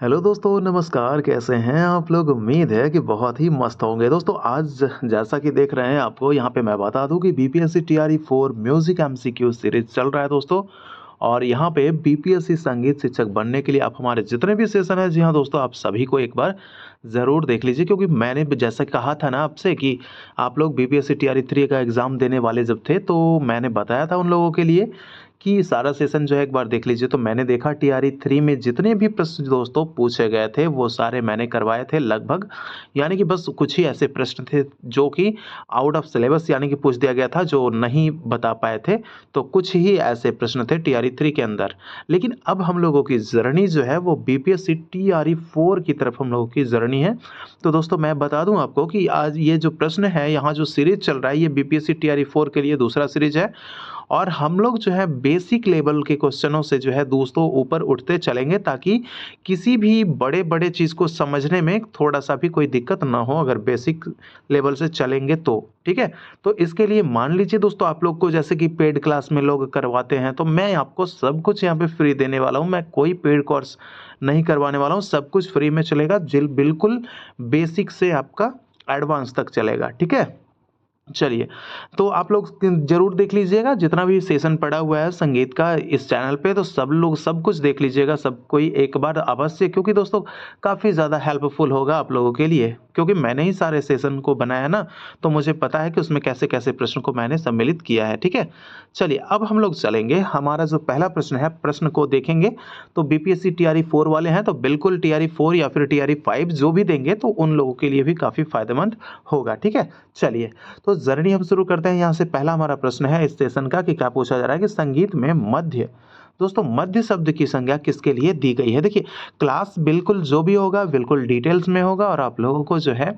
Hello दोस्तों, नमस्कार। कैसे हैं आप लोग? उम्मीद है कि बहुत ही मस्त होंगे। दोस्तों आज जैसा कि देख रहे हैं आपको यहाँ पे मैं बता दूं कि BPSC TRE 4 music MCQ series चल रहा है दोस्तों। और यहाँ पे बीपीएससी संगीत शिक्षक बनने के लिए आप हमारे जितने भी सेशन हैं, जी हाँ दोस्तों, आप सभी को एक बार ज़रूर देख लीजिए, क्योंकि मैंने जैसा कहा था ना आपसे कि आप लोग बीपीएससी टीआरई 3 का एग्ज़ाम देने वाले जब थे, तो मैंने बताया था उन लोगों के लिए कि सारा सेशन जो है एक बार देख लीजिए। तो मैंने देखा टीआरई 3 में जितने भी प्रश्न दोस्तों पूछे गए थे वो सारे मैंने करवाए थे लगभग। यानी कि बस कुछ ही ऐसे प्रश्न थे जो कि आउट ऑफ सिलेबस यानी कि पूछ दिया गया था, जो नहीं बता पाए थे। तो कुछ ही ऐसे प्रश्न थे टीआरई 3 के अंदर। लेकिन अब हम लोगों की जर्नी जो है वो बीपीएससी टीआरई 4 की तरफ हम लोगों की जर्नी है। तो दोस्तों मैं बता दूं आपको कि आज ये जो प्रश्न है, यहाँ जो सीरीज चल रहा है, ये बीपीएससी टीआरई 4 के लिए दूसरा सीरीज है। और हम लोग जो है बेसिक लेवल के क्वेश्चनों से जो है दोस्तों ऊपर उठते चलेंगे, ताकि किसी भी बड़े-बड़े चीज़ को समझने में थोड़ा-सा भी कोई दिक्कत ना हो, अगर बेसिक लेवल से चलेंगे तो, ठीक है? तो इसके लिए मान लीजिए दोस्तों, आप लोग को जैसे कि पेड क्लास में लोग करवाते हैं, तो मैं आपको सब कुछ यहाँ पे फ्री देने वाला हूँ। मैं कोई पेड कोर्स नहीं करवाने वाला हूँ, सब कुछ फ्री में चलेगा। जिल बिल्कुल बेसिक से आपका एडवांस तक चलेगा, ठीक है? चलिए, तो आप लोग ज़रूर देख लीजिएगा, जितना भी सेशन पड़ा हुआ है संगीत का इस चैनल पे, तो सब लोग सब कुछ देख लीजिएगा, सब कोई एक बार अवश्य, क्योंकि दोस्तों काफ़ी ज़्यादा हेल्पफुल होगा आप लोगों के लिए। क्योंकि मैंने ही सारे सेशन को बनाया ना, तो मुझे पता है कि उसमें कैसे-कैसे प्रश्न को मैंने सम्मिलित किया है, ठीक है? चलिए, अब हम लोग चलेंगे, हमारा जो पहला प्रश्न है, प्रश्न को देखेंगे। तो बीपीएससी टीआरई 4 वाले हैं, तो बिल्कुल टीआरई 4 या फिर टीआरई 5 जो भी देंगे, तो उन लोगों के लिए भी काफ़ी फ़ायदेमंद होगा, ठीक है? चलिए, तो जर्नी हम शुरू करते हैं। यहाँ से पहला हमारा प्रश्न है इस सेशन का कि क्या पूछा जा रहा है कि संगीत में मध्य, दोस्तों मध्य शब्द की संज्ञा किसके लिए दी गई है? देखिए, क्लास बिल्कुल जो भी होगा बिल्कुल डिटेल्स में होगा, और आप लोगों को जो है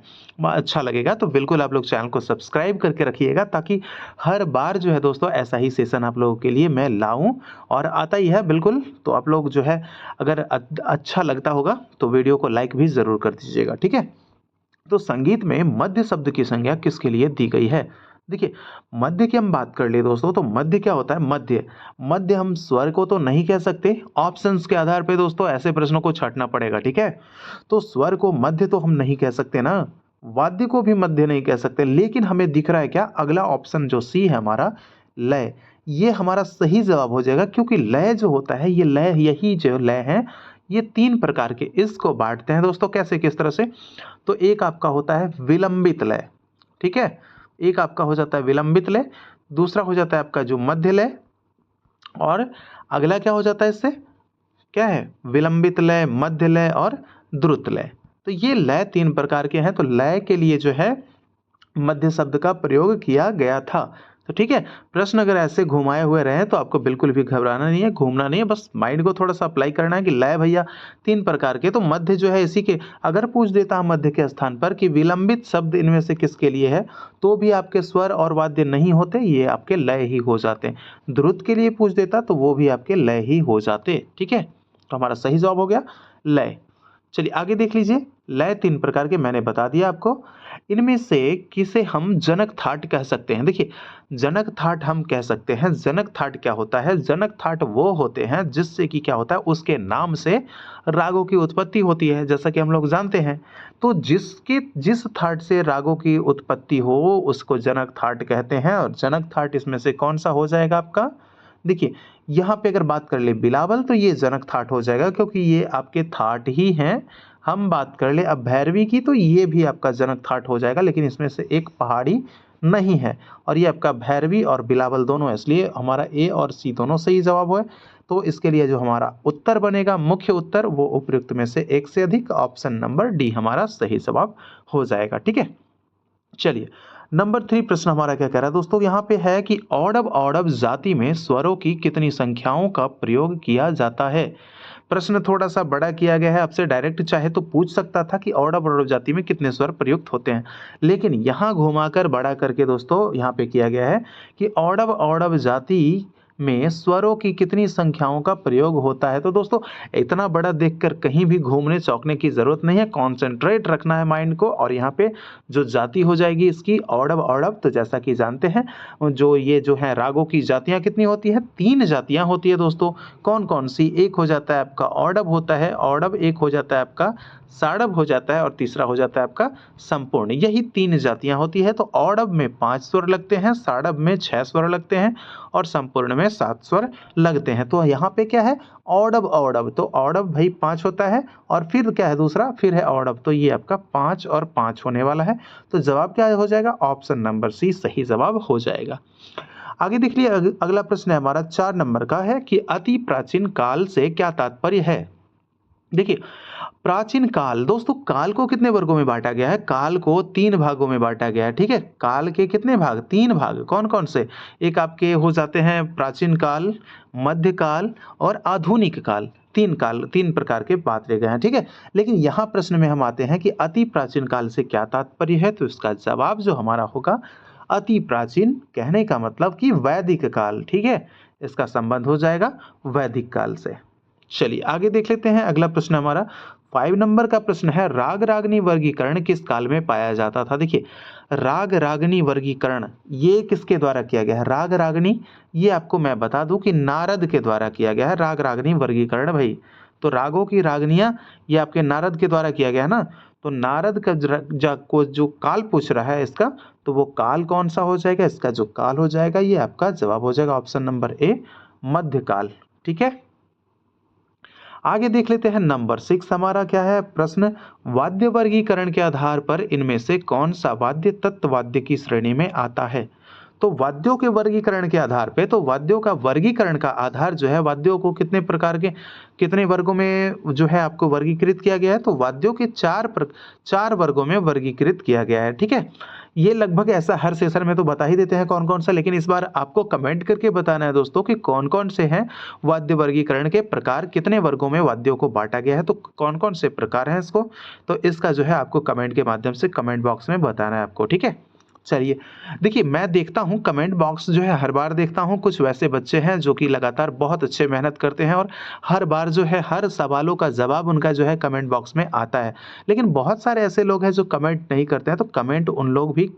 अच्छा लगेगा, तो बिल्कुल आप लोग चैनल को सब्सक्राइब करके रखिएगा, ताकि हर बार जो है दोस्तों ऐसा ही सेशन आप लोगों के लिए मैं लाऊं, और आता ही है बिल्कुल। तो आप लोग जो है, अगर अच्छा लगता होगा तो वीडियो को लाइक भी ज़रूर कर दीजिएगा, ठीक है? तो संगीत में मध्य शब्द की संज्ञा किसके लिए दी गई है? देखिए, मध्य की हम बात कर ले दोस्तों, तो मध्य क्या होता है? मध्य, मध्य हम स्वर को तो नहीं कह सकते। ऑप्शंस के आधार पे दोस्तों ऐसे प्रश्नों को छांटना पड़ेगा, ठीक है? तो स्वर को मध्य तो हम नहीं कह सकते ना, वाद्य को भी मध्य नहीं कह सकते। लेकिन हमें दिख रहा है क्या? अगला ऑप्शन जो सी है हमारा, लय, ये हमारा सही जवाब हो जाएगा, क्योंकि लय जो होता है, ये लय, यही जो लय है, ये 3 प्रकार के इसको बाँटते हैं दोस्तों। कैसे, किस तरह से? तो एक आपका होता है विलंबित लय, ठीक है? एक आपका हो जाता है विलंबित लय, दूसरा हो जाता है आपका जो मध्य लय, और अगला क्या हो जाता है इससे? क्या है? विलंबित लय, मध्य लय और द्रुत लय। तो ये लय 3 प्रकार के हैं, तो लय के लिए जो है मध्य शब्द का प्रयोग किया गया था। तो ठीक है, प्रश्न अगर ऐसे घुमाए हुए रहे तो आपको बिल्कुल भी घबराना नहीं है, घूमना नहीं है, बस माइंड को थोड़ा सा अप्लाई करना है कि लय भैया 3 प्रकार के, तो मध्य जो है इसी के। अगर पूछ देता है मध्य के स्थान पर कि विलंबित शब्द इनमें से किसके लिए है, तो भी आपके स्वर और वाद्य नहीं होते, ये आपके लय ही हो जाते। द्रुत के लिए पूछ देता तो वो भी आपके लय ही हो जाते, ठीक है? तो हमारा सही जवाब हो गया लय। चलिए आगे देख लीजिए, लय 3 प्रकार के मैंने बता दिया आपको। इनमें से किसे हम जनक थाट कह सकते हैं? देखिए, जनक थाट हम कह सकते हैं। जनक थाट क्या होता है? जनक थाट वो होते हैं जिससे कि क्या होता है, उसके नाम से रागों की उत्पत्ति होती है, जैसा कि हम लोग जानते हैं। तो जिस थाट से रागों की उत्पत्ति हो उसको जनक थाट कहते हैं, और जनक थाट इसमें से कौन सा हो जाएगा आपका? देखिए, यहाँ पे अगर बात कर ले बिलावल, तो ये जनक थाट हो जाएगा, क्योंकि ये आपके थाट ही हैं। हम बात कर ले अब भैरवी की, तो ये भी आपका जनक थाट हो जाएगा, लेकिन इसमें से एक पहाड़ी नहीं है, और ये आपका भैरवी और बिलावल दोनों है, इसलिए हमारा ए और सी दोनों सही जवाब है। तो इसके लिए जो हमारा उत्तर बनेगा, मुख्य उत्तर, वो उपयुक्त में से एक से अधिक, ऑप्शन नंबर डी हमारा सही जवाब हो जाएगा, ठीक है? चलिए, नंबर 3 प्रश्न हमारा क्या कह रहा है दोस्तों, यहाँ पे है कि औडव औडव जाति में स्वरों की कितनी संख्याओं का प्रयोग किया जाता है? प्रश्न थोड़ा सा बड़ा किया गया है, आपसे डायरेक्ट चाहे तो पूछ सकता था कि औडव औडव जाति में कितने स्वर प्रयुक्त होते हैं, लेकिन यहाँ घुमाकर बड़ा करके दोस्तों यहाँ पे किया गया है कि औडव औडव जाति में स्वरों की कितनी संख्याओं का प्रयोग होता है। तो दोस्तों इतना बड़ा देखकर कहीं भी घूमने चौंकने की ज़रूरत नहीं है, कॉन्संट्रेट रखना है माइंड को। और यहाँ पे जो जाति हो जाएगी इसकी औडव औडव। तो जैसा कि जानते हैं जो ये जो है रागों की जातियाँ कितनी होती हैं, 3 जातियाँ होती है दोस्तों। कौन-कौन सी? एक हो जाता है आपका औडव होता है, औडव एक हो जाता है आपका साड़व हो जाता है और तीसरा हो जाता है आपका संपूर्ण। यही 3 जातियाँ होती है। तो औडव में 5 स्वर लगते हैं, साड़व में 6 स्वर लगते हैं और संपूर्ण में 7 स्वर लगते हैं। तो यहाँ पे क्या है? औडव औडव। तो औडव भाई 5 होता है और फिर क्या है दूसरा? फिर है औडव। तो ये आपका 5 और 5 होने वाला है। तो जवाब क्या हो जाएगा? ऑप्शन नंबर सी सही जवाब हो जाएगा। आगे देख लिए अगला प्रश्न है हमारा 4 नंबर का है कि अति प्राचीन काल से क्या तात्पर्य है? देखिए, प्राचीन काल दोस्तों, काल को कितने वर्गों में बांटा गया है? काल को 3 भागों में बांटा गया है, ठीक है? काल के कितने भाग? 3 भाग। कौन-कौन से? एक आपके हो जाते हैं प्राचीन काल, मध्यकाल और आधुनिक काल। 3 काल, 3 प्रकार के बांटे गए हैं, ठीक है? लेकिन यहाँ प्रश्न में हम आते हैं कि अति प्राचीन काल से क्या तात्पर्य है? तो इसका जवाब जो हमारा होगा अति प्राचीन, कहने का मतलब कि वैदिक काल, ठीक है? इसका संबंध हो जाएगा वैदिक काल से। चलिए आगे देख लेते हैं। अगला प्रश्न हमारा 5 नंबर का प्रश्न है, राग रागनी वर्गीकरण किस काल में पाया जाता था? देखिए, राग रागनी वर्गीकरण ये किसके द्वारा किया गया है? राग रागनी ये आपको मैं बता दूं कि नारद के द्वारा किया गया है राग रागनी वर्गीकरण भाई। तो रागों की रागनियां ये आपके नारद के द्वारा किया गया है ना। तो नारद का को जो काल पूछ रहा है इसका, तो वो काल कौन सा हो जाएगा? इसका जो काल हो जाएगा ये आपका जवाब हो जाएगा ऑप्शन नंबर ए, मध्यकाल, ठीक है? आगे देख लेते हैं नंबर 6 हमारा क्या है प्रश्न, वाद्य वर्गीकरण के आधार पर इनमें से कौन सा वाद्य तत्ववाद्य की श्रेणी में आता है? तो वाद्यों के वर्गीकरण के आधार पे, तो वाद्यों का वर्गीकरण का आधार जो है, वाद्यों को कितने प्रकार के कितने वर्गों में जो है आपको वर्गीकृत किया गया है? तो वाद्यों के 4 वर्गों में वर्गीकृत किया गया है, ठीक है? ये लगभग ऐसा हर सेशन में तो बता ही देते हैं कौन-कौन सा, लेकिन इस बार आपको कमेंट करके बताना है दोस्तों कि कौन-कौन से हैं वाद्य वर्गीकरण के प्रकार, कितने वर्गों में वाद्यों को बाँटा गया है, तो कौन-कौन से प्रकार हैं इसको, तो इसका जो है आपको कमेंट के माध्यम से कमेंट बॉक्स में बताना है आपको, ठीक है? चलिए, देखिए मैं देखता हूँ कमेंट बॉक्स जो है हर बार देखता हूँ, कुछ वैसे बच्चे हैं जो कि लगातार बहुत अच्छे मेहनत करते हैं और हर बार जो है हर सवालों का जवाब उनका जो है कमेंट बॉक्स में आता है। लेकिन बहुत सारे ऐसे लोग हैं जो कमेंट नहीं करते हैं, तो कमेंट उन लोग भी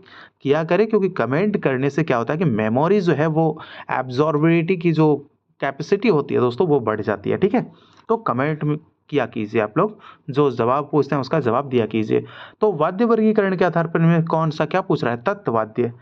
किया करें, क्योंकि कमेंट करने से क्या होता है कि मेमोरी जो है वो एब्ज़ॉर्बिलिटी की जो कैपेसिटी होती है दोस्तों वो बढ़ जाती है, ठीक है? तो कमेंट में किया कीजिए आप लोग, जो जवाब पूछते हैं उसका जवाब दिया कीजिए। तो वाद्य वर्गीकरण के आधार पर इनमें कौन-सा क्या पूछ रहा है? तत्ववाद्य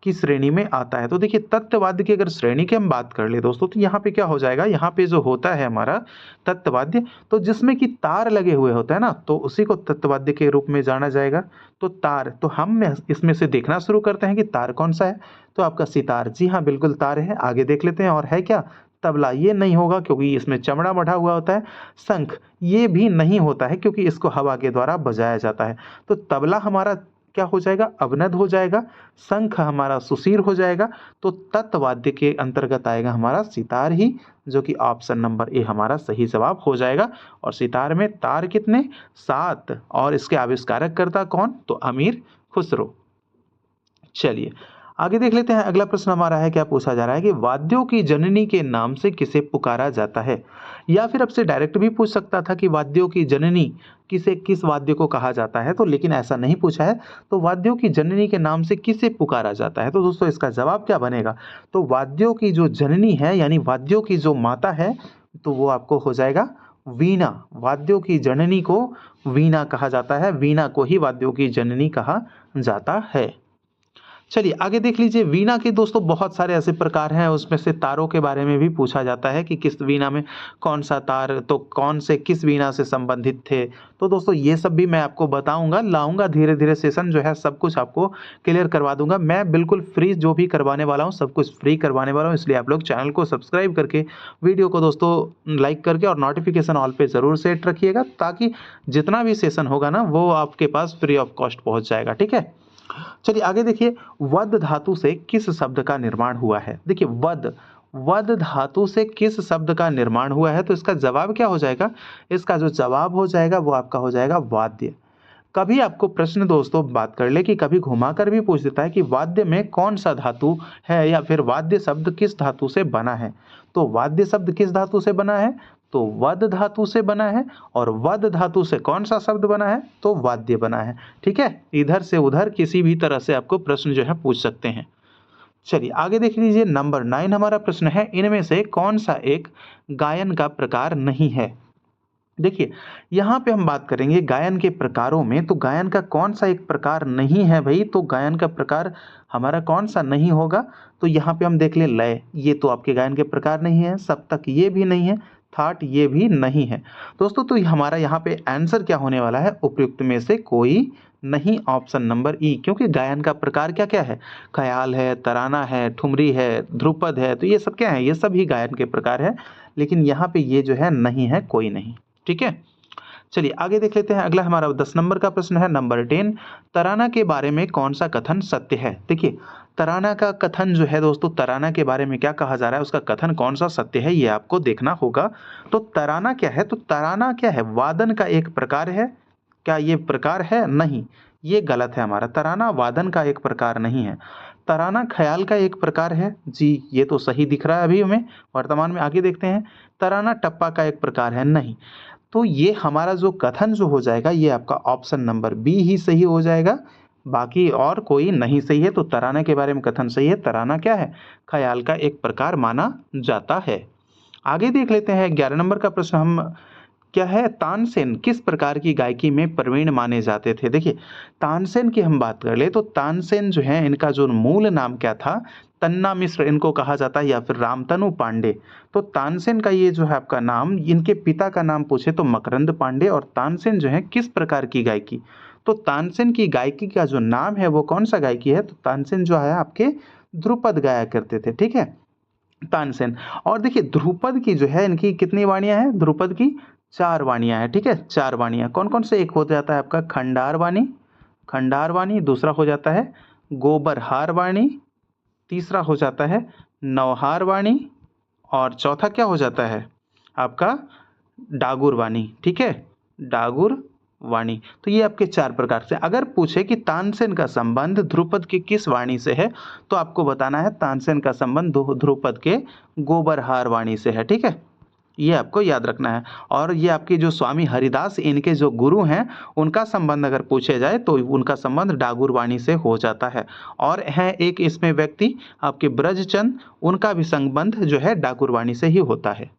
की श्रेणी में आता है। तो देखिए तत्ववाद्य की अगर श्रेणी की हम बात कर ले दोस्तों, तो यहाँ पे क्या हो जाएगा, यहाँ पे जो होता है हमारा तत्ववाद्य, तो जिसमें कि तार लगे हुए होते हैं ना, तो उसी को तत्ववाद्य के रूप में जाना जाएगा। तो तार, तो हम इसमें से देखना शुरू करते हैं कि तार कौन-सा है, तो आपका सितार, जी हाँ बिल्कुल तार है। आगे देख लेते हैं और है क्या? तबला, ये नहीं होगा क्योंकि इसमें चमड़ा मढ़ा हुआ होता है। शंख, ये भी नहीं होता है क्योंकि इसको हवा के द्वारा बजाया जाता है। तो तबला हमारा क्या हो जाएगा? अवनद हो जाएगा। शंख हमारा सुशीर हो जाएगा। तो तत्ववाद्य के अंतर्गत आएगा हमारा सितार ही, जो कि ऑप्शन नंबर ए हमारा सही जवाब हो जाएगा। और सितार में तार कितने? 7। और इसके आविष्कारक कर्ता कौन? तो अमीर खुसरो। चलिए आगे देख लेते हैं। अगला प्रश्न हमारा है, क्या पूछा जा रहा है कि वाद्यों की जननी के नाम से किसे पुकारा जाता है? या फिर आपसे डायरेक्ट भी पूछ सकता था कि वाद्यों की जननी किस वाद्य को कहा जाता है, तो लेकिन ऐसा नहीं पूछा है। तो वाद्यों की जननी के नाम से किसे पुकारा जाता है? तो दोस्तों इसका जवाब क्या बनेगा? तो वाद्यों की जो जननी है, यानी वाद्यों की जो माता है, तो वो आपको हो जाएगा वीणा। वाद्यों की जननी को वीणा कहा जाता है। वीणा को ही वाद्यों की जननी कहा जाता है। चलिए आगे देख लीजिए। वीणा के दोस्तों बहुत सारे ऐसे प्रकार हैं, उसमें से तारों के बारे में भी पूछा जाता है कि किस वीणा में कौन सा तार, तो कौन से किस वीणा से संबंधित थे। तो दोस्तों ये सब भी मैं आपको बताऊंगा, लाऊंगा धीरे धीरे सेशन जो है, सब कुछ आपको क्लियर करवा दूंगा। मैं बिल्कुल फ्री जो भी करवाने वाला हूँ, सब कुछ फ्री करवाने वाला हूँ, इसलिए आप लोग चैनल को सब्सक्राइब करके वीडियो को दोस्तों लाइक करके और नोटिफिकेशन ऑल पे ज़रूर सेट रखिएगा, ताकि जितना भी सेशन होगा ना वो आपके पास फ्री ऑफ कॉस्ट पहुँच जाएगा, ठीक है। चलिए आगे देखिए, वद धातु से किस शब्द का निर्माण हुआ है? देखिए वद धातु से किस शब्द का निर्माण हुआ है? तो इसका जवाब क्या हो जाएगा? इसका जो जवाब हो जाएगा वो आपका हो जाएगा वाद्य। कभी आपको प्रश्न दोस्तों बात कर ले कि कभी घुमाकर भी पूछ देता है कि वाद्य में कौन सा धातु है या फिर वाद्य शब्द किस धातु से बना है। तो वाद्य शब्द किस धातु से बना है, तो वद धातु से बना है। और वद धातु से कौन सा शब्द बना है, तो वाद्य बना है। ठीक है, इधर से उधर किसी भी तरह से आपको प्रश्न जो है पूछ सकते हैं। चलिए आगे देख लीजिए, नंबर 9 हमारा प्रश्न है, इनमें से कौन सा एक गायन का प्रकार नहीं है। देखिए यहाँ पे हम बात करेंगे गायन के प्रकारों में, तो गायन का कौन सा एक प्रकार नहीं है भाई, तो गायन का प्रकार हमारा कौन सा नहीं होगा। तो यहाँ पे हम देख ले, लय ये तो आपके गायन के प्रकार नहीं है, सप्तक ये भी नहीं है, थाट ये भी नहीं है दोस्तों। तो हमारा यहाँ पे आंसर क्या होने वाला है, उपयुक्त में से कोई नहीं, ऑप्शन नंबर ई। क्योंकि गायन का प्रकार क्या क्या है, ख्याल है, तराना है, ठुमरी है, ध्रुपद है, तो ये सब क्या है, ये सब ही गायन के प्रकार है। लेकिन यहाँ पे ये जो है नहीं है, कोई नहीं। ठीक है, चलिए आगे देख लेते हैं। अगला हमारा 10 नंबर का प्रश्न है, नंबर 10, तराना के बारे में कौन सा कथन सत्य है। देखिए तराना का कथन जो है दोस्तों, तराना के बारे में क्या कहा जा रहा है, उसका कथन कौन सा सत्य है, ये आपको देखना होगा। तो तराना क्या है, तो तराना क्या है, वादन का एक प्रकार है। क्या ये प्रकार है, नहीं, ये गलत है हमारा। तराना वादन का एक प्रकार नहीं है। तराना ख्याल का एक प्रकार है, जी ये तो सही दिख रहा है अभी हमें वर्तमान में। आगे देखते हैं, तराना टप्पा का एक प्रकार है, नहीं। तो ये हमारा जो कथन जो हो जाएगा, ये आपका ऑप्शन नंबर बी ही सही हो जाएगा, बाकी और कोई नहीं सही है। तो तराना के बारे में कथन सही है, तराना क्या है, ख्याल का एक प्रकार माना जाता है। आगे देख लेते हैं 11 नंबर का प्रश्न हम, क्या है, तानसेन किस प्रकार की गायकी में प्रवीण माने जाते थे। देखिए तानसेन की हम बात कर ले, तो तानसेन जो है, इनका जो मूल नाम क्या था, तन्ना मिश्र इनको कहा जाता है, या फिर रामतनु पांडे। तो तानसेन का ये जो है आपका नाम, इनके पिता का नाम पूछे तो मकरंद पांडे। और तानसेन जो है किस प्रकार की गायकी, तो तानसेन की गायकी का जो नाम है वो कौन सा गायकी है, तो तानसेन जो है आपके ध्रुपद गाया करते थे। ठीक है, तानसेन। और देखिए ध्रुपद की जो है, इनकी कितनी वाणियां हैं, ध्रुपद की 4 वाणियां हैं। ठीक है, 4 वाणियां कौन कौन से, एक हो जाता है आपका खंडार वाणी, खंडार वाणी, दूसरा हो जाता है गोबरहार वाणी, तीसरा हो जाता है नवहार वाणी, और चौथा क्या हो जाता है आपका डागुर वाणी। ठीक है, डागुर वाणी। तो ये आपके 4 प्रकार से। अगर पूछे कि तानसेन का संबंध ध्रुपद की किस वाणी से है, तो आपको बताना है तानसेन का संबंध ध्रुपद के गोबरहार वाणी से है। ठीक है, ये आपको याद रखना है। और ये आपके जो स्वामी हरिदास, इनके जो गुरु हैं, उनका संबंध अगर पूछे जाए तो उनका संबंध डागुर वाणी से हो जाता है। और है एक इसमें व्यक्ति आपके ब्रजचंद, उनका भी संबंध जो है डागुर वाणी से ही होता है।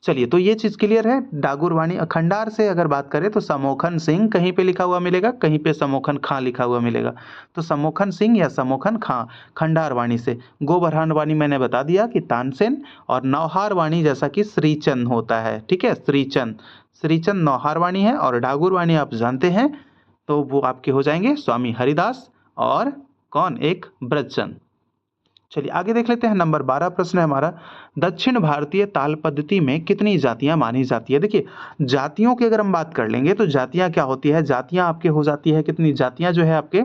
चलिए, तो ये चीज़ क्लियर है। डागुर वाणी खंडार से अगर बात करें तो समोखन सिंह कहीं पे लिखा हुआ मिलेगा, कहीं पे समोखन खां लिखा हुआ मिलेगा। तो समोखन सिंह या समोखन खां खंडार वाणी से। गोबरहान वाणी मैंने बता दिया कि तानसेन, और नौहार वाणी जैसा कि श्रीचंद होता है। ठीक है, श्रीचंद, श्रीचंद नौहार वाणी है। और डागुर वाणी आप जानते हैं, तो वो आपके हो जाएंगे स्वामी हरिदास और कौन, एक ब्रजचंद। चलिए आगे देख लेते हैं। नंबर 12 प्रश्न है हमारा, दक्षिण भारतीय ताल पद्धति में कितनी जातियां मानी जाती है। देखिए जातियों की अगर हम बात कर लेंगे, तो जातियां क्या होती है, जातियां आपके हो जाती है कितनी, जातियां जो है आपके,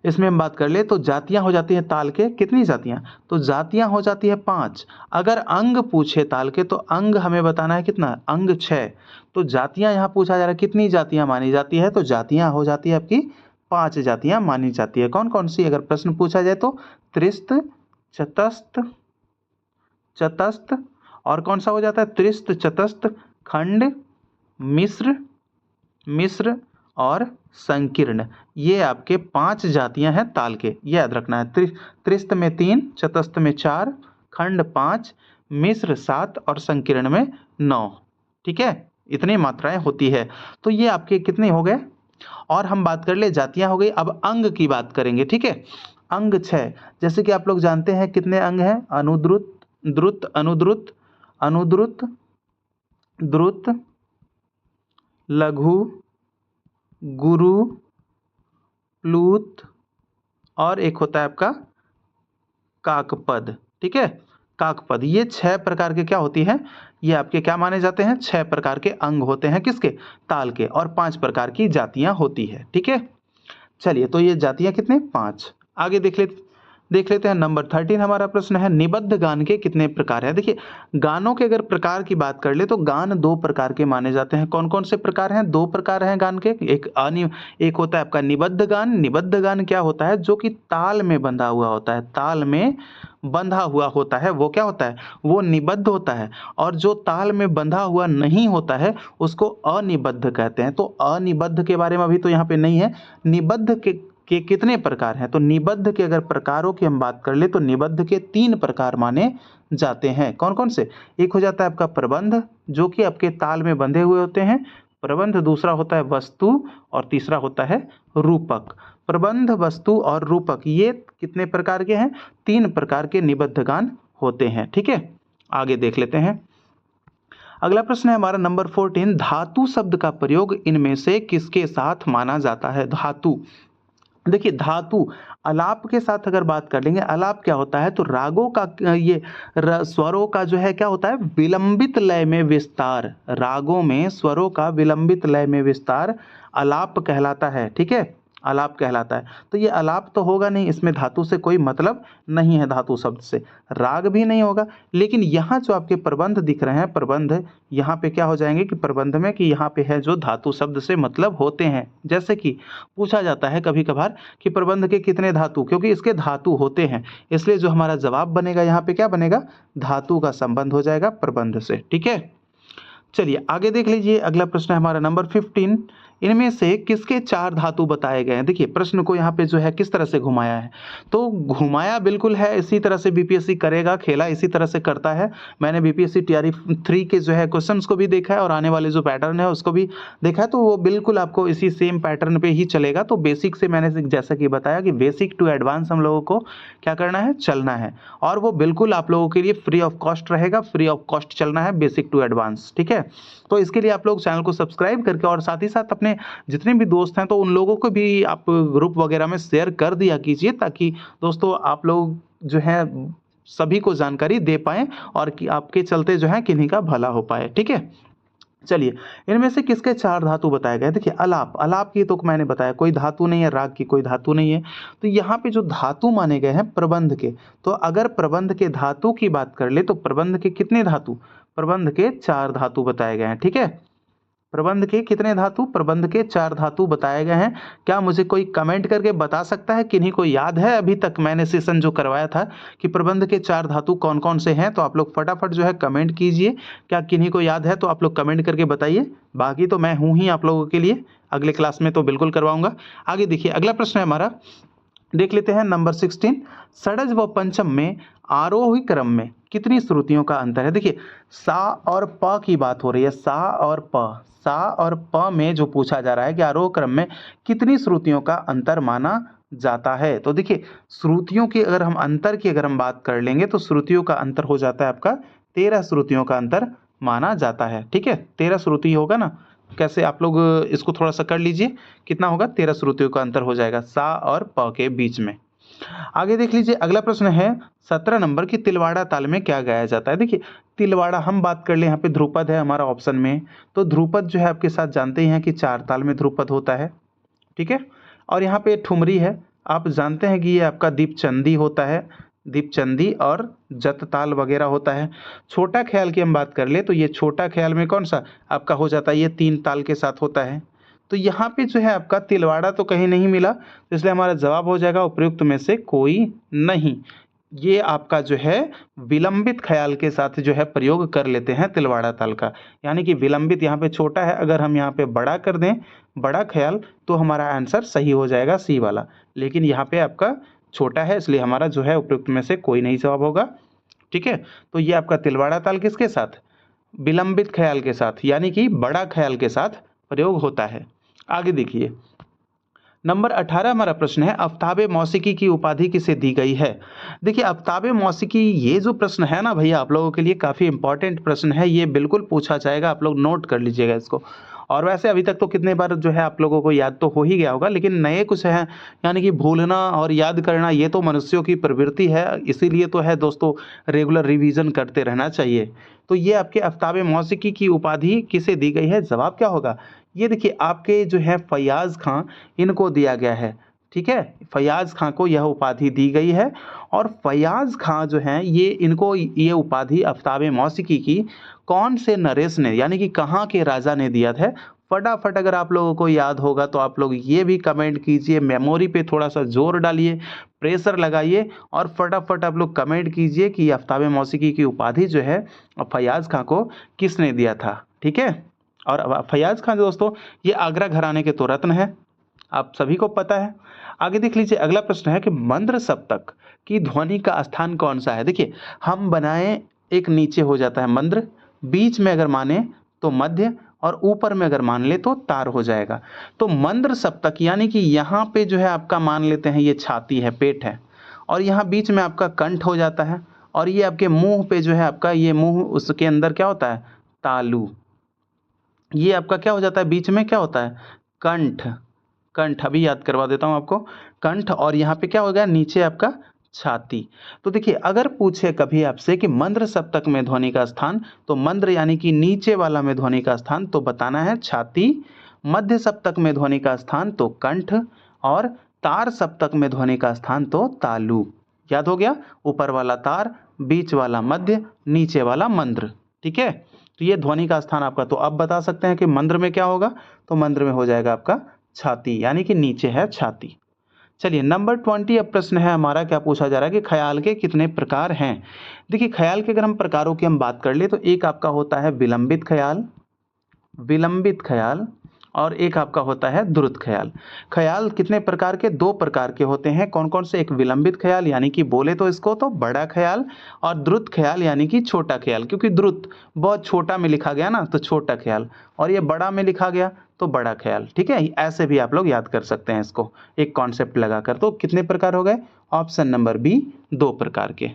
इसमें हम बात कर ले तो जातियां हो जाती हैं ताल के, कितनी जातियां, तो जातियां हो जाती है 5। अगर अंग पूछे ताल के, तो अंग हमें बताना है कितना, अंग 6। तो जातियां यहाँ पूछा जा रहा है कितनी जातियां मानी जाती है, तो जातियां हो जाती है आपकी 5 जातियां मानी जाती है। कौन कौन सी, अगर प्रश्न पूछा जाए तो त्रिस्त, चतस्थ, चतस्थ, और कौन सा हो जाता है, त्रिस्त, चतस्थ, खंड, मिश्र, मिश्र और संकीर्ण। ये आपके 5 जातियां हैं ताल के, ये याद रखना है। त्रिस्त में 3, चतस्थ में 4, खंड 5, मिश्र 7 और संकीर्ण में 9। ठीक है, इतनी मात्राएं होती है। तो ये आपके कितने हो गए। और हम बात कर ले, जातियां हो गई। अब अंग की बात करेंगे। ठीक है, अंग 6, जैसे कि आप लोग जानते हैं कितने अंग हैं, अनुद्रुत, द्रुत, अनुद्रुत, अनुद्रुत, द्रुत, लघु, गुरु, प्लूत, और एक होता है आपका काकपद। ठीक है, काकपद। ये 6 प्रकार के क्या होती हैं, ये आपके क्या माने जाते हैं, 6 प्रकार के अंग होते हैं किसके, ताल के, और 5 प्रकार की जातियां होती है। ठीक है, चलिए तो ये जातियां कितने, 5। आगे देख लेते, देख लेते हैं नंबर 13 हमारा प्रश्न है, निबद्ध गान के कितने प्रकार हैं? देखिए, गानों के अगर प्रकार की बात कर ले तो गान 2 प्रकार के माने जाते हैं। कौन-कौन से प्रकार हैं? 2 प्रकार हैं गान के। एक होता है आपका निबद्ध गान। निबद्ध गान क्या होता है? जो कि ताल में बंधा हुआ होता है। ताल में बंधा हुआ होता है, वो क्या होता है? वो निबद्ध होता है। और जो ताल में बंधा हुआ नहीं होता है, उसको अनिबद्ध कहते हैं। तो अनिबद्ध के बारे में अभी तो यहाँ पे नहीं है। निबद्ध के कितने प्रकार हैं? तो निबद्ध के अगर प्रकारों की हम बात कर ले तो निबद्ध के 3 प्रकार माने जाते हैं। कौन-कौन से? एक हो जाता है आपका प्रबंध, जो कि आपके ताल में बंधे हुए होते हैं। प्रबंध, दूसरा होता है वस्तु और तीसरा होता है रूपक। प्रबंध, वस्तु और रूपक, ये कितने प्रकार के हैं? 3 प्रकार के निबद्ध गान होते हैं। ठीक है, आगे देख लेते हैं। अगला प्रश्न है हमारा नंबर 14, धातु शब्द का प्रयोग इनमें से किसके साथ माना जाता है? धातु, देखिए धातु आलाप के साथ अगर बात कर लेंगे, आलाप क्या होता है? तो रागों का ये स्वरों का जो है क्या होता है? विलंबित लय में विस्तार। रागों में स्वरों का विलंबित लय में विस्तार आलाप कहलाता है। ठीक है, आलाप कहलाता है। तो ये आलाप तो होगा नहीं, इसमें धातु से कोई मतलब नहीं है, धातु शब्द से राग भी नहीं होगा। लेकिन यहाँ जो आपके प्रबंध दिख रहे हैं, प्रबंध यहाँ पे क्या हो जाएंगे कि प्रबंध में कि यहाँ पे है जो धातु शब्द से मतलब होते हैं। जैसे कि पूछा जाता है कभी कभार कि प्रबंध के कितने धातु, क्योंकि इसके धातु होते हैं, इसलिए जो हमारा जवाब बनेगा यहाँ पे क्या बनेगा? धातु का संबंध हो जाएगा प्रबंध से। ठीक है, चलिए आगे देख लीजिए। अगला प्रश्न है हमारा नंबर 15, इनमें से किसके 4 धातु बताए गए हैं? देखिए प्रश्न को यहाँ पे जो है किस तरह से घुमाया है, तो घुमाया बिल्कुल है इसी तरह से बीपीएससी करेगा, खेला इसी तरह से करता है। मैंने बीपीएससी टीआरई 3 के जो है क्वेश्चंस को भी देखा है और आने वाले जो पैटर्न है उसको भी देखा है, तो वो बिल्कुल आपको इसी सेम पैटर्न पे ही चलेगा। तो बेसिक से मैंने जैसा कि बताया कि बेसिक टू एडवांस हम लोगों को क्या करना है? चलना है, और वो बिल्कुल आप लोगों के लिए फ्री ऑफ कॉस्ट रहेगा। फ्री ऑफ कॉस्ट चलना है बेसिक टू एडवांस। ठीक है, तो इसके लिए आप लोग चैनल को सब्सक्राइब करके और साथ ही साथ अपने जितने भी दोस्त हैं तो उन लोगों को भी आप ग्रुप वगैरह में शेयर कर दिया कीजिए, ताकि दोस्तों आप लोग जो है सभी को जानकारी दे पाएं और कि आपके चलते जो है किन्हीं का भला हो पाए। ठीक है, चलिए इनमें से किसके 4 धातु बताए गए? देखिए आलाप, आलाप की तो मैंने बताया कोई धातु नहीं है, राग की कोई धातु नहीं है। तो यहाँ पे जो धातु माने गए हैं प्रबंध के, तो अगर प्रबंध के धातु की बात कर ले तो प्रबंध के कितने धातु? प्रबंध के 4 धातु बताए गए हैं। ठीक है, प्रबंध के कितने धातु? प्रबंध के 4 धातु बताए गए हैं। क्या मुझे कोई कमेंट करके बता सकता है? किन्हीं को याद है अभी तक मैंने सेशन जो करवाया था कि प्रबंध के 4 धातु कौन कौन से हैं? तो आप लोग फटाफट जो है कमेंट कीजिए। क्या किन्हीं को याद है तो आप लोग कमेंट करके बताइए। बाकी तो मैं हूँ ही आप लोगों के लिए, अगले क्लास में तो बिल्कुल करवाऊंगा। आगे देखिए अगला प्रश्न है हमारा, देख लेते हैं नंबर 16, षडज व पंचम में आरोही क्रम में कितनी श्रुतियों का अंतर है? देखिए सा और प की बात हो रही है, सा और प। सा और प में जो पूछा जा रहा है कि आरोह क्रम में कितनी श्रुतियों का अंतर माना जाता है? तो देखिए श्रुतियों की अगर हम अंतर की अगर हम बात कर लेंगे तो श्रुतियों का अंतर हो जाता है आपका 13 श्रुतियों का अंतर माना जाता है। ठीक है, 13 श्रुति होगा ना। कैसे आप लोग इसको थोड़ा सा कर लीजिए, कितना होगा? 13 श्रुतियों का अंतर हो जाएगा सा और प के बीच में। आगे देख लीजिए अगला प्रश्न है 17 नंबर की, तिलवाड़ा ताल में क्या गाया जाता है? देखिए तिलवाड़ा हम बात कर ले, यहाँ पे ध्रुपद है हमारा ऑप्शन में, तो ध्रुपद जो है आपके साथ जानते ही हैं कि 4 ताल में ध्रुपद होता है। ठीक है, और यहाँ पे ठुमरी है, आप जानते हैं कि ये आपका दीपचंदी होता है, दीपचंदी और जत ताल वगैरह होता है। छोटा ख्याल की हम बात कर ले तो ये छोटा ख्याल में कौन सा आपका हो जाता है? ये 3 ताल के साथ होता है। तो यहाँ पे जो है आपका तिलवाड़ा तो कहीं नहीं मिला, तो इसलिए हमारा जवाब हो जाएगा उपयुक्त में से कोई नहीं। ये आपका जो है विलंबित ख्याल के साथ जो है प्रयोग कर लेते हैं तिलवाड़ा ताल का, यानी कि विलंबित यहाँ पे छोटा है, अगर हम यहाँ पे बड़ा कर दें बड़ा ख्याल तो हमारा आंसर सही हो जाएगा सी वाला, लेकिन यहाँ पे आपका छोटा है, इसलिए हमारा जो है उपयुक्त में से कोई नहीं जवाब होगा। ठीक है, तो ये आपका तिलवाड़ा ताल किसके साथ? विलंबित ख्याल के साथ, यानी कि बड़ा ख्याल के साथ प्रयोग होता है। आगे देखिए नंबर 18 हमारा प्रश्न है, आफ्ताबे मौसिकी की उपाधि किसे दी गई है? देखिए आफ्ताबे मौसिकी, ये जो प्रश्न है ना भैया आप लोगों के लिए काफ़ी इंपॉर्टेंट प्रश्न है, ये बिल्कुल पूछा जाएगा, आप लोग नोट कर लीजिएगा इसको। और वैसे अभी तक तो कितने बार जो है आप लोगों को याद तो हो ही गया होगा, लेकिन नए कुछ है, यानी कि भूलना और याद करना ये तो मनुष्यों की प्रवृत्ति है, इसीलिए तो है दोस्तों रेगुलर रिवीजन करते रहना चाहिए। तो ये आपके आफ्ताबे मौसिकी की उपाधि किसे दी गई है? जवाब क्या होगा? ये देखिए आपके जो है फैयाज़ खां, इनको दिया गया है। ठीक है, फैयाज खां को यह उपाधि दी गई है। और फैयाज खां जो हैं ये इनको ये उपाधि आफ्ताब मौसीकी की कौन से नरेश ने यानी कि कहाँ के राजा ने दिया था? फटाफट अगर आप लोगों को याद होगा तो आप लोग ये भी कमेंट कीजिए, मेमोरी पे थोड़ा सा जोर डालिए, प्रेशर लगाइए और फटाफट आप लोग कमेंट कीजिए कि आफ्ताब मौसीकी की उपाधि जो है फैयाज खां को किसने दिया था। ठीक है, और फैयाज खां दोस्तों ये आगरा घराने के तो रत्न है, आप सभी को पता है। आगे देख लीजिए, अगला प्रश्न है कि मंद्र सप्तक की ध्वनि का स्थान कौन सा है? देखिए, हम बनाए एक नीचे हो जाता है मंद्र, बीच में अगर माने तो मध्य और ऊपर में अगर मान ले तो तार हो जाएगा। तो मंद्र सप्तक यानी कि यहाँ पे जो है आपका मान लेते हैं ये छाती है, पेट है, और यहाँ बीच में आपका कंठ हो जाता है, और ये आपके मुंह पे जो है आपका ये मुंह, उसके अंदर क्या होता है? तालु। ये आपका क्या हो जाता है? बीच में क्या होता है? कंठ। कंठ अभी याद करवा देता हूं आपको, कंठ, और यहाँ पे क्या हो गया? नीचे आपका छाती। तो देखिए, अगर पूछे कभी आपसे कि मंद्र सप्तक में ध्वनि का स्थान, तो मंद्र यानी कि नीचे वाला में ध्वनि का स्थान तो बताना है छाती, मध्य सप्तक में ध्वनि का स्थान तो कंठ, और तार सप्तक में ध्वनि का स्थान तो तालु। याद हो गया? ऊपर वाला तार, बीच वाला मध्य, नीचे वाला मंद्र। ठीक है, तो ये ध्वनि का स्थान आपका। तो अब बता सकते हैं कि मंद्र में क्या होगा? तो मंद्र में हो जाएगा आपका छाती, यानी कि नीचे है छाती। चलिए, नंबर 20 अब प्रश्न है हमारा, क्या पूछा जा रहा है कि ख्याल के कितने प्रकार हैं? देखिए, ख्याल के अगर हम प्रकारों की हम बात कर ले तो एक आपका होता है विलंबित ख्याल, विलंबित ख्याल, और एक आपका होता है द्रुत ख्याल। ख्याल कितने प्रकार के? 2 प्रकार के होते हैं। कौन कौन से? एक विलंबित ख्याल यानी कि बोले तो इसको तो बड़ा ख्याल, और द्रुत ख्याल यानी कि छोटा ख्याल, क्योंकि द्रुत बहुत छोटा में लिखा गया ना तो छोटा ख्याल, और ये बड़ा में लिखा गया तो बड़ा ख्याल। ठीक है, ऐसे भी आप लोग याद कर सकते हैं इसको एक कॉन्सेप्ट लगाकर। तो कितने प्रकार हो गए? ऑप्शन नंबर बी 2 प्रकार के।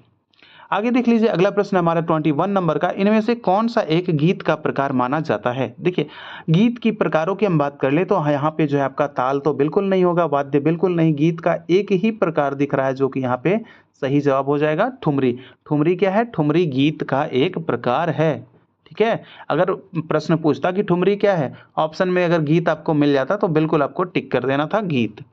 आगे देख लीजिए, अगला प्रश्न हमारा 21 नंबर का, इनमें से कौन सा एक गीत का प्रकार माना जाता है? देखिए, गीत की प्रकारों की हम बात कर ले तो यहाँ पे जो है आपका ताल तो बिल्कुल नहीं होगा, वाद्य बिल्कुल नहीं, गीत का एक ही प्रकार दिख रहा है जो कि यहाँ पे सही जवाब हो जाएगा ठुमरी। ठुमरी क्या है? ठुमरी गीत का एक प्रकार है। ठीक है, अगर प्रश्न पूछता कि ठुमरी क्या है, ऑप्शन में अगर गीत आपको मिल जाता तो बिल्कुल आपको टिक कर देना था गीत।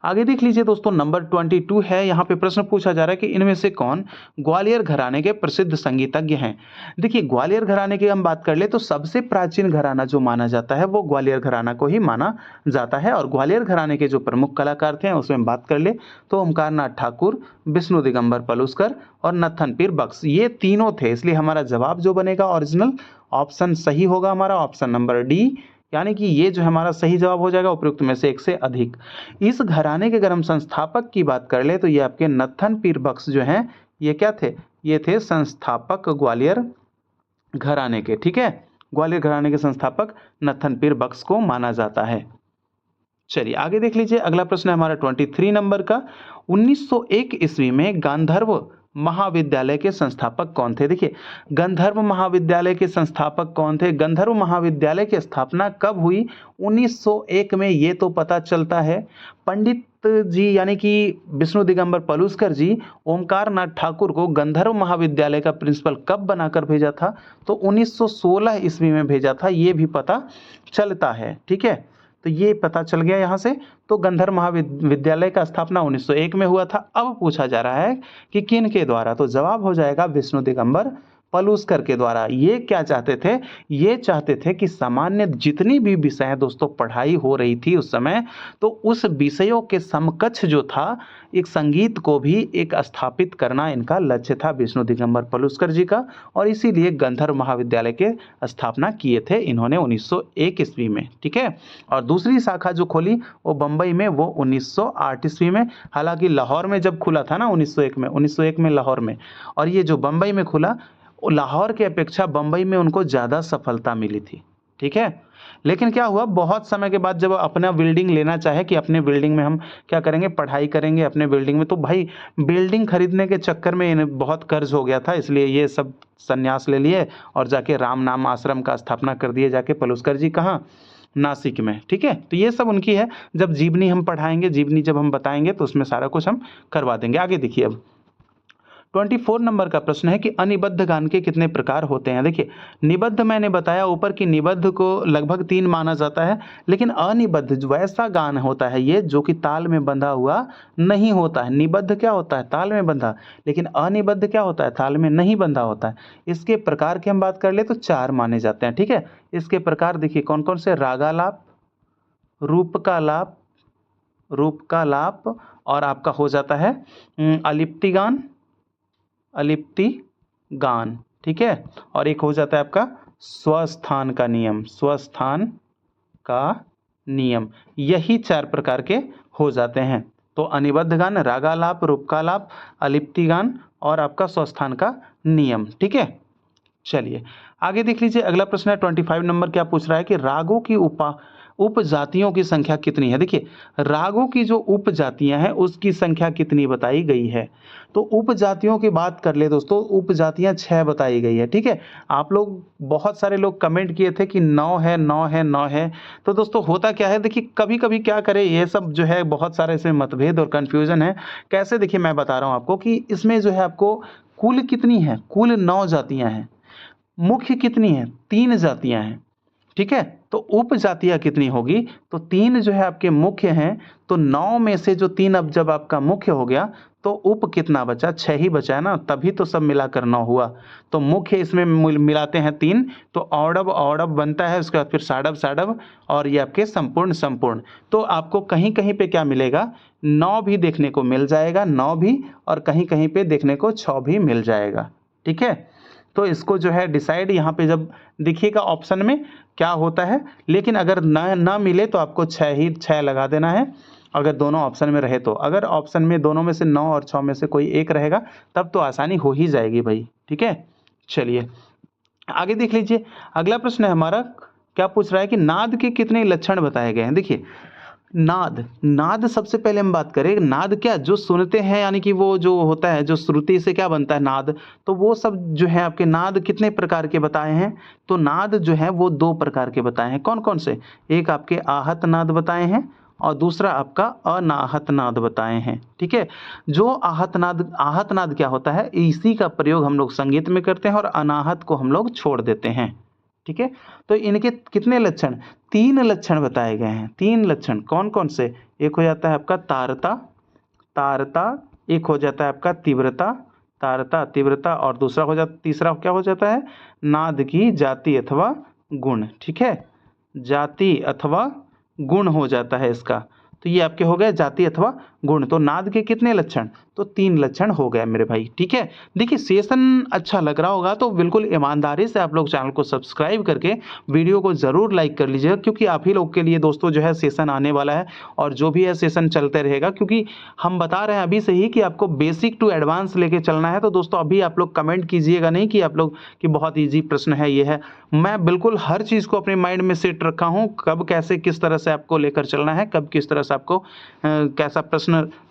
आगे देख लीजिए दोस्तों, नंबर 22 है, यहाँ पे प्रश्न पूछा जा रहा है कि इनमें से कौन ग्वालियर घराने के प्रसिद्ध संगीतज्ञ हैं? देखिए, ग्वालियर घराने की हम बात कर ले तो सबसे प्राचीन घराना जो माना जाता है वो ग्वालियर घराना को ही माना जाता है। और ग्वालियर घराने के जो प्रमुख कलाकार थे उसमें बात कर ले तो ओमकारनाथ ठाकुर, विष्णु दिगंबर पलुस्कर और नत्थन पीर बख्श, ये तीनों थे। इसलिए हमारा जवाब जो बनेगा ओरिजिनल ऑप्शन सही होगा हमारा, ऑप्शन नंबर डी, यानी कि ये जो हमारा सही जवाब हो जाएगा उपयुक्त में से एक से अधिक। इस घराने के अगर हम संस्थापक की बात कर ले तो ये आपके नत्थन पीर बख्श जो हैं ये क्या थे? ये थे संस्थापक ग्वालियर घराने के। ठीक है, ग्वालियर घराने के संस्थापक नत्थन पीर बख्श को माना जाता है। चलिए, आगे देख लीजिए, अगला प्रश्न है हमारा 23 नंबर का, 1901 ईस्वी में गांधर्व महाविद्यालय के संस्थापक कौन थे? देखिए, गंधर्व महाविद्यालय के संस्थापक कौन थे? गंधर्व महाविद्यालय की स्थापना कब हुई? 1901 में, ये तो पता चलता है। पंडित जी यानी कि विष्णु दिगंबर पलुस्कर जी ओमकारनाथ ठाकुर को गंधर्व महाविद्यालय का प्रिंसिपल कब बनाकर भेजा था? तो 1916 ईस्वी में भेजा था, ये भी पता चलता है। ठीक है, तो ये पता चल गया यहाँ से। तो गंधर्व महाविद्यालय का स्थापना 1901 में हुआ था। अब पूछा जा रहा है कि किन के द्वारा? तो जवाब हो जाएगा विष्णु दिगंबर पलुस्कर के द्वारा। ये क्या चाहते थे? ये चाहते थे कि सामान्य जितनी भी विषय दोस्तों पढ़ाई हो रही थी उस समय, तो उस विषयों के समकक्ष जो था एक संगीत को भी एक स्थापित करना इनका लक्ष्य था विष्णु दिगंबर पलुस्कर जी का, और इसीलिए गंधर्व महाविद्यालय के स्थापना किए थे इन्होंने 1901 ईस्वी में। ठीक है, और दूसरी शाखा जो खोली वो बम्बई में, वो 1908 ईस्वी में। हालांकि लाहौर में जब खुला था ना 1901 में लाहौर में, और ये जो बम्बई में खुला, लाहौर के अपेक्षा बम्बई में उनको ज़्यादा सफलता मिली थी। ठीक है, लेकिन क्या हुआ, बहुत समय के बाद जब अपना बिल्डिंग लेना चाहे कि अपने बिल्डिंग में हम क्या करेंगे, पढ़ाई करेंगे अपने बिल्डिंग में, तो भाई बिल्डिंग खरीदने के चक्कर में इन्हें बहुत कर्ज हो गया था, इसलिए ये सब संन्यास ले लिए और जाके राम नाम आश्रम का स्थापना कर दिए जाके पलुस्कर जी। कहाँ? नासिक में। ठीक है, तो ये सब उनकी है। जब जीवनी हम पढ़ाएंगे, जीवनी जब हम बताएंगे तो उसमें सारा कुछ हम करवा देंगे। आगे देखिए, अब 24 नंबर का प्रश्न है कि अनिबद्ध गान के कितने प्रकार होते हैं। देखिए, निबद्ध मैंने बताया ऊपर कि निबद्ध को लगभग 3 माना जाता है, लेकिन अनिबद्ध जो वैसा गान होता है ये जो कि ताल में बंधा हुआ नहीं होता है। निबद्ध क्या होता है? ताल में बंधा, लेकिन अनिबद्ध क्या होता है? ताल में नहीं बंधा होता है। इसके प्रकार की हम बात कर ले तो 4 माने जाते हैं, ठीक है। इसके प्रकार देखिए कौन-कौन से? रागालाप, रूप का लाप और आपका हो जाता है अलिप्ति गान, ठीक है। और एक हो जाता है आपका स्वस्थान का नियम। यही 4 प्रकार के हो जाते हैं। तो अनिबद्ध गान, रागालाप, रूपकालाप, अलिप्ति गान और आपका स्वस्थान का नियम, ठीक है। चलिए आगे देख लीजिए, अगला प्रश्न है 25 नंबर। क्या पूछ रहा है कि रागों की उपजातियों की संख्या कितनी है। देखिए, रागों की जो उपजातियां हैं उसकी संख्या कितनी बताई गई है। तो उपजातियों की बात कर ले दोस्तों, उपजातियां 6 बताई गई है, ठीक है। आप लोग बहुत सारे लोग कमेंट किए थे कि 9 है 9 है 9 है। तो दोस्तों होता क्या है, देखिए कभी कभी क्या करें, ये सब जो है बहुत सारे इसमें मतभेद और कन्फ्यूजन है। कैसे? देखिए मैं बता रहा हूँ आपको कि इसमें जो है आपको कुल कितनी है, कुल 9 जातियां हैं। मुख्य कितनी है? 3 जातियां हैं, ठीक है। तो उपजातियां कितनी होगी? तो 3 जो है आपके मुख्य हैं, तो 9 में से जो 3 अब जब आपका मुख्य हो गया तो उप कितना बचा? 6 ही बचा है ना, तभी तो सब मिलाकर 9 हुआ। तो मुख्य इसमें मिलाते हैं 3, तो औडव औडव बनता है, उसके बाद फिर साडव साडव और ये आपके संपूर्ण। तो आपको कहीं कहीं पे क्या मिलेगा? 9 भी देखने को मिल जाएगा, 9 भी, और कहीं कहीं पे देखने को 6 भी मिल जाएगा, ठीक है। तो इसको जो है डिसाइड यहाँ पे जब दिखिएगा ऑप्शन में क्या होता है, लेकिन अगर ना मिले तो आपको 6 लगा देना है, अगर दोनों ऑप्शन में रहे तो। अगर ऑप्शन में दोनों में से 9 और 6 में से कोई एक रहेगा तब तो आसानी हो ही जाएगी भाई, ठीक है। चलिए आगे देख लीजिए, अगला प्रश्न है हमारा, क्या पूछ रहा है कि नाद के कितने लक्षण बताए गए हैं। देखिए, नाद सबसे पहले हम बात करें, नाद क्या? जो सुनते हैं, यानी कि वो जो होता है, जो श्रुति से क्या बनता है? नाद। तो वो सब जो है आपके नाद कितने प्रकार के बताए हैं? तो नाद जो है वो 2 प्रकार के बताए हैं। कौन कौन से? एक आपके आहत नाद बताए हैं और दूसरा आपका अनाहत नाद बताए हैं, ठीक है। जो आहत नाद क्या होता है? इसी का प्रयोग हम लोग संगीत में करते हैं और अनाहत को हम लोग छोड़ देते हैं, ठीक है। तो इनके कितने लक्षण? 3 लक्षण बताए गए हैं। 3 लक्षण कौन कौन से? एक हो जाता है आपका तारता, एक हो जाता है आपका तीव्रता और दूसरा हो जाता, तीसरा क्या हो जाता है? नाद की जाति अथवा गुण, ठीक है। जाति अथवा गुण हो जाता है इसका। तो ये आपके हो गए जाति अथवा गुण। तो नाद के कितने लक्षण? तो 3 लक्षण हो गए मेरे भाई, ठीक है। देखिए सेशन अच्छा लग रहा होगा तो बिल्कुल ईमानदारी से आप लोग चैनल को सब्सक्राइब करके वीडियो को ज़रूर लाइक कर लीजिएगा, क्योंकि आप ही लोग के लिए दोस्तों जो है सेशन आने वाला है और जो भी है सेशन चलते रहेगा। क्योंकि हम बता रहे हैं अभी से ही कि आपको बेसिक टू एडवांस लेके चलना है। तो दोस्तों अभी आप लोग कमेंट कीजिएगा नहीं कि आप लोग कि बहुत ईजी प्रश्न है ये है। मैं बिल्कुल हर चीज़ को अपने माइंड में सेट रखा हूँ, कब कैसे किस तरह से आपको लेकर चलना है, कब किस तरह से आपको कैसा प्रश्न।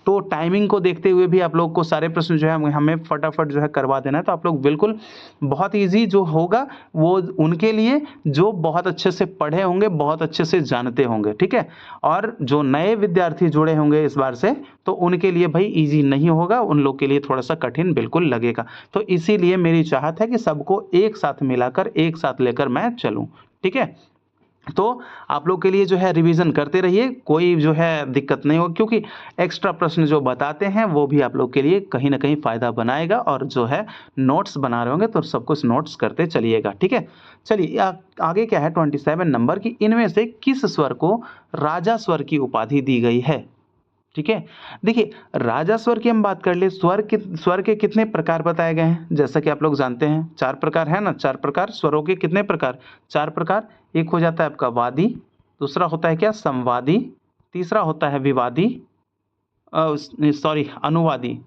तो टाइमिंग को देखते हुए भी आप लोग को सारे प्रश्न जो है हमें फटाफट जो है करवा देना है। तो आप लोग बिल्कुल बहुत इजी जो होगा वो उनके लिए जो बहुत अच्छे से पढ़े होंगे, बहुत अच्छे से जानते होंगे, ठीक है। और जो नए विद्यार्थी जुड़े होंगे इस बार से, तो उनके लिए भाई इजी नहीं होगा, उन लोग के लिए थोड़ा सा कठिन बिल्कुल लगेगा। तो इसीलिए मेरी चाहत है कि सबको एक साथ मिलाकर एक साथ लेकर मैं चलूं, ठीक है। तो आप लोग के लिए जो है रिवीजन करते रहिए, कोई जो है दिक्कत नहीं होगी, क्योंकि एक्स्ट्रा प्रश्न जो बताते हैं वो भी आप लोग के लिए कहीं ना कहीं फ़ायदा बनाएगा। और जो है नोट्स बना रहे होंगे तो सब कुछ नोट्स करते चलिएगा, ठीक है। चलिए आगे क्या है 27 नंबर की, इनमें से किस स्वर को राजा स्वर की उपाधि दी गई है, ठीक है। देखिए राजा स्वर की हम बात कर ले, स्वर के कितने प्रकार बताए गए हैं? जैसा कि आप लोग जानते हैं 4 प्रकार है ना, 4 प्रकार स्वरों के कितने प्रकार? 4 प्रकार। एक हो जाता है आपका वादी, दूसरा होता है क्या? संवादी, तीसरा होता है विवादी, अनुवादी,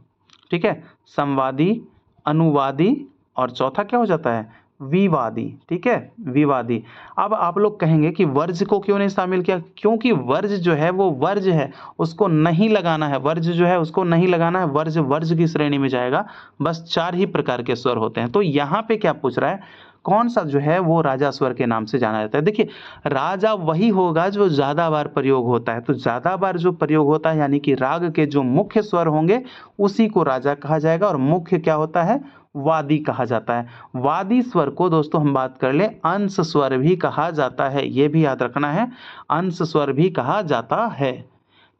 ठीक है। संवादी, अनुवादी और चौथा क्या हो जाता है? विवादी, ठीक है, विवादी। अब आप लोग कहेंगे कि वर्ज को क्यों नहीं शामिल किया? क्योंकि वर्ज जो है वो वर्ज है, उसको नहीं लगाना है, वर्ज जो है उसको नहीं लगाना है, वर्ज की श्रेणी में जाएगा। बस 4 ही प्रकार के स्वर होते हैं। तो यहाँ पे क्या पूछ रहा है? कौन सा जो है वो राजा स्वर के नाम से जाना जाता है? देखिए, राजा वही होगा जो ज़्यादा बार प्रयोग होता है, तो ज़्यादा बार जो प्रयोग होता है यानी कि राग के जो मुख्य स्वर होंगे उसी को राजा कहा जाएगा। और मुख्य क्या होता है? वादी कहा जाता है। वादी स्वर को दोस्तों हम बात कर लें, अंश स्वर भी कहा जाता है, ये भी याद रखना है, अंश स्वर भी कहा जाता है।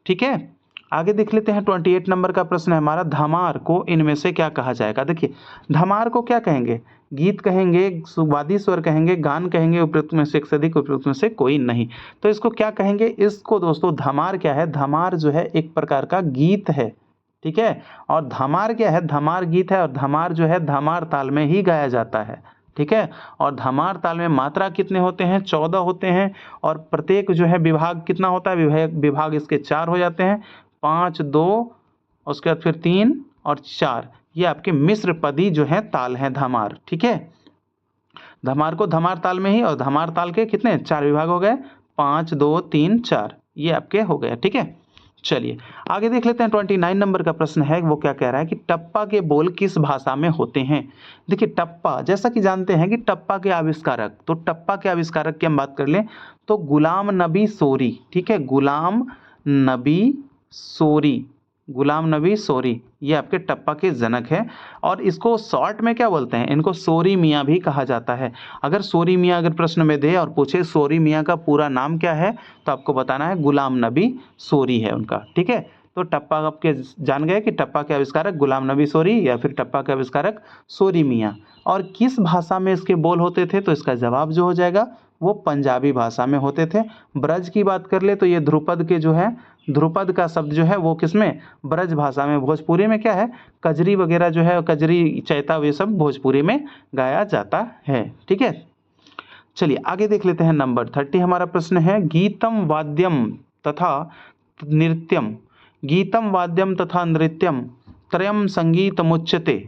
ठीक है, आगे देख लेते हैं। 28 नंबर का प्रश्न है हमारा, धमार को इनमें से क्या कहा जाएगा? देखिए, धमार को क्या कहेंगे? गीत कहेंगे, वादी स्वर कहेंगे, गान कहेंगे, उपयुक्त में से एक से अधिक, उपयुक्त में से कोई नहीं। तो इसको क्या कहेंगे? इसको दोस्तों धमार क्या है? धमार जो है एक प्रकार का गीत है। ठीक है, और धमार क्या है? धमार गीत है, और धमार जो है धमार ताल में ही गाया जाता है। ठीक है, और धमार ताल में मात्रा कितने होते हैं? 14 होते हैं, और प्रत्येक जो है विभाग कितना होता है? विभाग इसके 4 हो जाते हैं, 5, 2, उसके बाद फिर 3 और 4। ये आपके मिश्र पदी जो है ताल है धमार। ठीक है, धमार को धमार ताल में ही, और धमार ताल के कितने 4 विभाग हो गए, 5, 2, 3, 4, ये आपके हो गए। ठीक है, चलिए आगे देख लेते हैं। 29 नंबर का प्रश्न है, वो क्या कह रहा है कि टप्पा के बोल किस भाषा में होते हैं? देखिए, टप्पा जैसा कि जानते हैं कि टप्पा के आविष्कारक, तो टप्पा के आविष्कारक की हम बात कर लें तो गुलाम नबी सोरी। ठीक है, गुलाम नबी सोरी, गुलाम नबी सोरी ये आपके टप्पा के जनक हैं। और इसको शॉर्ट में क्या बोलते हैं? इनको सोरी मियाँ भी कहा जाता है। अगर सोरी मियाँ अगर प्रश्न में दे और पूछे सोरी मियाँ का पूरा नाम क्या है, तो आपको बताना है गुलाम नबी सोरी है उनका। ठीक है, तो टप्पा आपके जान गए कि टप्पा के आविष्कारक गुलाम नबी सोरी या फिर टप्पा के आविष्कारक सोरी मियाँ। और किस भाषा में इसके बोल होते थे? तो इसका जवाब जो हो जाएगा वो पंजाबी भाषा में होते थे। ब्रज की बात कर ले तो ये ध्रुपद के जो है, ध्रुपद का शब्द जो है वो किसमें? ब्रज भाषा में। भोजपुरी में क्या है? कजरी वगैरह जो है, कजरी, चैता, वे सब भोजपुरी में गाया जाता है। ठीक है, चलिए आगे देख लेते हैं। नंबर 30 हमारा प्रश्न है, गीतम वाद्यम तथा नृत्यम, गीतम वाद्यम तथा नृत्यम त्रयम संगीतमुच्यते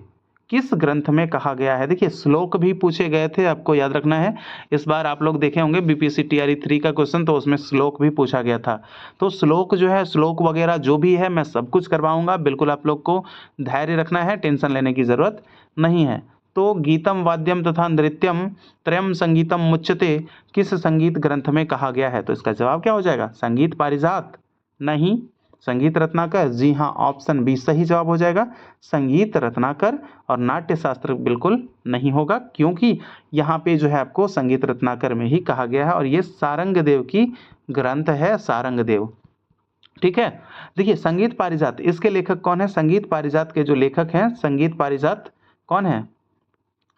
किस ग्रंथ में कहा गया है? देखिए, श्लोक भी पूछे गए थे, आपको याद रखना है। इस बार आप लोग देखे होंगे बीपीएससी टीआरई 3 का क्वेश्चन, तो उसमें श्लोक भी पूछा गया था। तो श्लोक जो है, श्लोक वगैरह जो भी है मैं सब कुछ करवाऊंगा, बिल्कुल आप लोग को धैर्य रखना है, टेंशन लेने की जरूरत नहीं है। तो गीतम वाद्यम तथा नृत्यम त्रयम संगीतम मुच्यते किस संगीत ग्रंथ में कहा गया है? तो इसका जवाब क्या हो जाएगा? संगीत पारिजात नहीं, संगीत रत्नाकर। जी हाँ, ऑप्शन बी सही जवाब हो जाएगा, संगीत रत्नाकर। और नाट्य शास्त्र बिल्कुल नहीं होगा, क्योंकि यहाँ पे जो है आपको संगीत रत्नाकर में ही कहा गया है, और ये सारंगदेव की ग्रंथ है, सारंगदेव। ठीक है, देखिए संगीत पारिजात, इसके लेखक कौन है? संगीत पारिजात के जो लेखक हैं, संगीत पारिजात कौन है?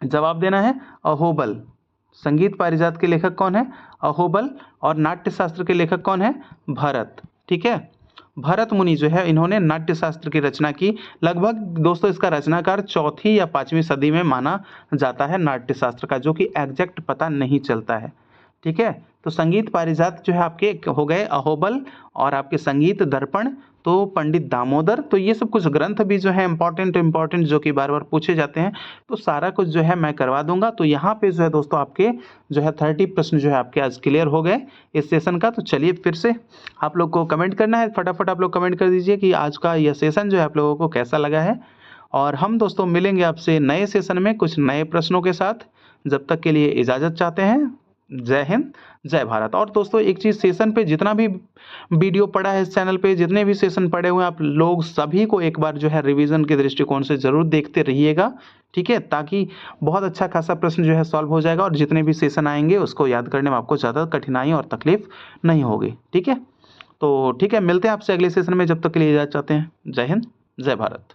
जवाब देना है, अहोबल। संगीत पारिजात के लेखक कौन है? अहोबल। और नाट्य शास्त्र के लेखक कौन है? भरत। ठीक है, भरत मुनि जो है इन्होंने नाट्य शास्त्र की रचना की। लगभग दोस्तों इसका रचनाकार 4वीं या 5वीं सदी में माना जाता है नाट्य शास्त्र का, जो कि एग्जैक्ट पता नहीं चलता है। ठीक है, तो संगीत पारिजात जो है आपके हो गए अहोबल, और आपके संगीत दर्पण तो पंडित दामोदर। तो ये सब कुछ ग्रंथ भी जो है इंपॉर्टेंट जो कि बार बार पूछे जाते हैं, तो सारा कुछ जो है मैं करवा दूंगा। तो यहाँ पे जो है दोस्तों आपके जो है 30 प्रश्न जो है आपके आज क्लियर हो गए इस सेशन का। तो चलिए फिर से आप लोग को कमेंट करना है, फटाफट आप लोग कमेंट कर दीजिए कि आज का यह सेशन जो है आप लोगों को कैसा लगा है। और हम दोस्तों मिलेंगे आपसे नए सेशन में कुछ नए प्रश्नों के साथ। जब तक के लिए इजाज़त चाहते हैं। जय हिंद, जय भारत। और दोस्तों एक चीज़, सेशन पे जितना भी वीडियो पड़ा है इस चैनल पे, जितने भी सेशन पड़े हुए हैं, आप लोग सभी को एक बार जो है रिवीजन के दृष्टिकोण से ज़रूर देखते रहिएगा। ठीक है, ताकि बहुत अच्छा खासा प्रश्न जो है सॉल्व हो जाएगा, और जितने भी सेशन आएंगे उसको याद करने में आपको ज़्यादा कठिनाई और तकलीफ नहीं होगी। ठीक है, तो ठीक है, मिलते हैं आपसे अगले सेशन में। जब तक के लिए इजाज़त चाहते हैं। जय हिंद, जय भारत।